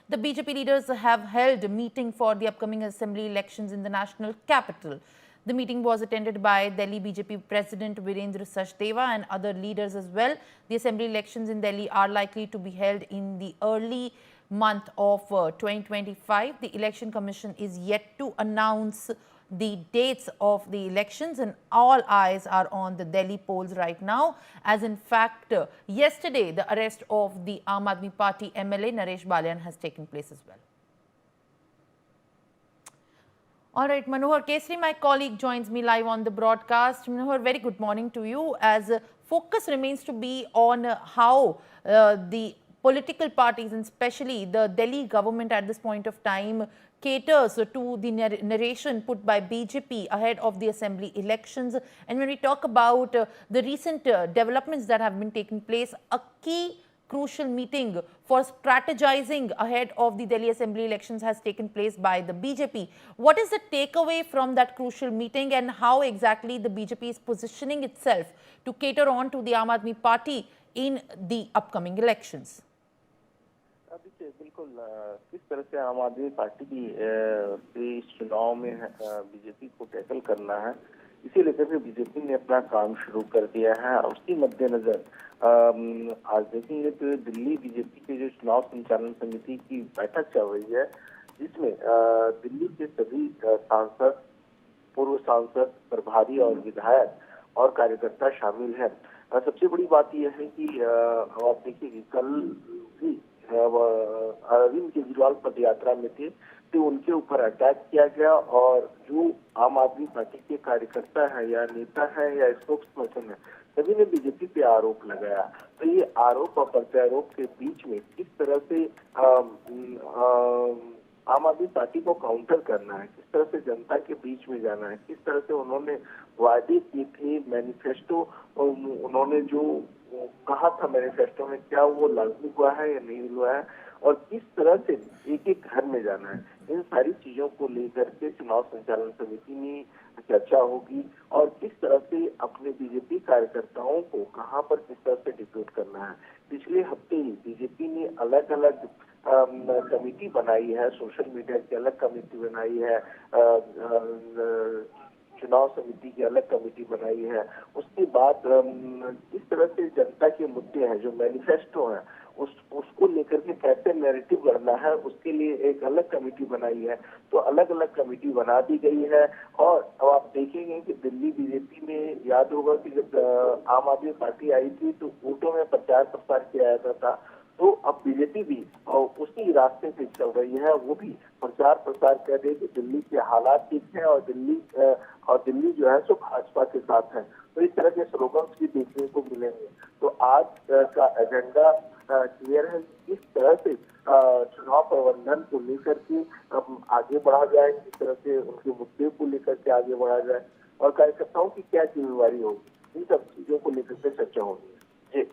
The BJP leaders have held a meeting for the upcoming assembly elections in the national capital. The meeting was attended by Delhi BJP President Virendra Sachdeva and other leaders as well. The assembly elections in Delhi are likely to be held in the early month of 2025. The Election Commission is yet to announce the dates of the elections, and all eyes are on the Delhi polls right now, as in fact yesterday the arrest of the Aam Aadmi Party MLA Naresh Balyan has taken place as well. All right, Manohar Kesri, my colleague, joins me live on the broadcast. Manohar, very good morning to you. As focus remains to be on how the political parties, and especially the Delhi government at this point of time, caters to the narration put by BJP ahead of the assembly elections. And when we talk about the recent developments that have been taking place, a key crucial meeting for strategizing ahead of the Delhi Assembly elections has taken place by the BJP. What is the takeaway from that crucial meeting, and how exactly the BJP is positioning itself to cater on to the Aam Aadmi Party in the upcoming elections? बिल्कुल किस तरह से आम आदमी party की इस चुनाव में बीजेपी को टैकल करना है, इसी लेकर के बीजेपी ने अपना काम शुरू कर दिया है। उसके मद्देनजर आज देखेंगे तो दिल्ली बीजेपी के जो चुनाव संचालन समिति की बैठक चल रही है, जिसमें दिल्ली के सभी सांसद, पूर्व सांसद, प्रभारी और विधायक और कार्यकर्ता शामिल हैं। सबसे बड़ी बात यह है कि आप देखिए कि कल भी अरविंद केजरीवाल पद यात्रा में थे, तो उनके ऊपर अटैक किया गया और जो आम आदमी पार्टी के कार्यकर्ता है या नेता है या स्पोक्स पर्सन है, सभी ने बीजेपी पे आरोप लगाया। तो ये आरोप और प्रत्यारोप के बीच में किस तरह से आम आदमी पार्टी को काउंटर करना है, किस तरह से जनता के बीच में जाना है, किस तरह से उन्होंने वादे किए थे, मैनिफेस्टो उन्होंने जो कहा था मैनिफेस्टो में, क्या वो लागू हुआ है या नहीं हुआ है, और किस तरह से एक एक घर में जाना है, इन सारी चीजों को लेकर के चुनाव संचालन समिति में चर्चा होगी। और किस तरह से अपने बीजेपी कार्यकर्ताओं को कहां पर किस तरह से डिप्यूट करना है। पिछले हफ्ते ही बीजेपी ने अलग अलग कमेटी बनाई है, सोशल मीडिया की अलग कमेटी बनाई है, चुनाव समिति की अलग कमेटी बनाई है। उसके बाद किस तरह से जनता के मुद्दे हैं, जो मैनिफेस्टो है, उसको लेकर के कैसे नैरेटिव गढ़ना है, उसके लिए एक अलग कमेटी बनाई है। तो अलग अलग कमेटी बना दी गई है। और अब आप देखेंगे कि दिल्ली बीजेपी में याद होगा कि जब आम आदमी पार्टी आई थी तो वोटों में प्रचार प्रसार किया जाता था, तो अब बीजेपी भी उसी रास्ते से चल रही है। वो भी प्रचार प्रसार कर रही है कि दिल्ली के हालात ठीक है और दिल्ली जो है सो भाजपा के साथ है। तो इस तरह के स्लोगन्स भी देखने को मिलेंगे। तो आज का एजेंडा क्लियर है, किस तरह से चुनाव प्रबंधन को लेकर के आगे बढ़ा जाए, किस तरह से उनके मुद्दे को लेकर के आगे बढ़ा जाए और कार्यकर्ताओं की क्या जिम्मेवारी होगी, इन सब चीजों को लेकर के चर्चा होगी। जी।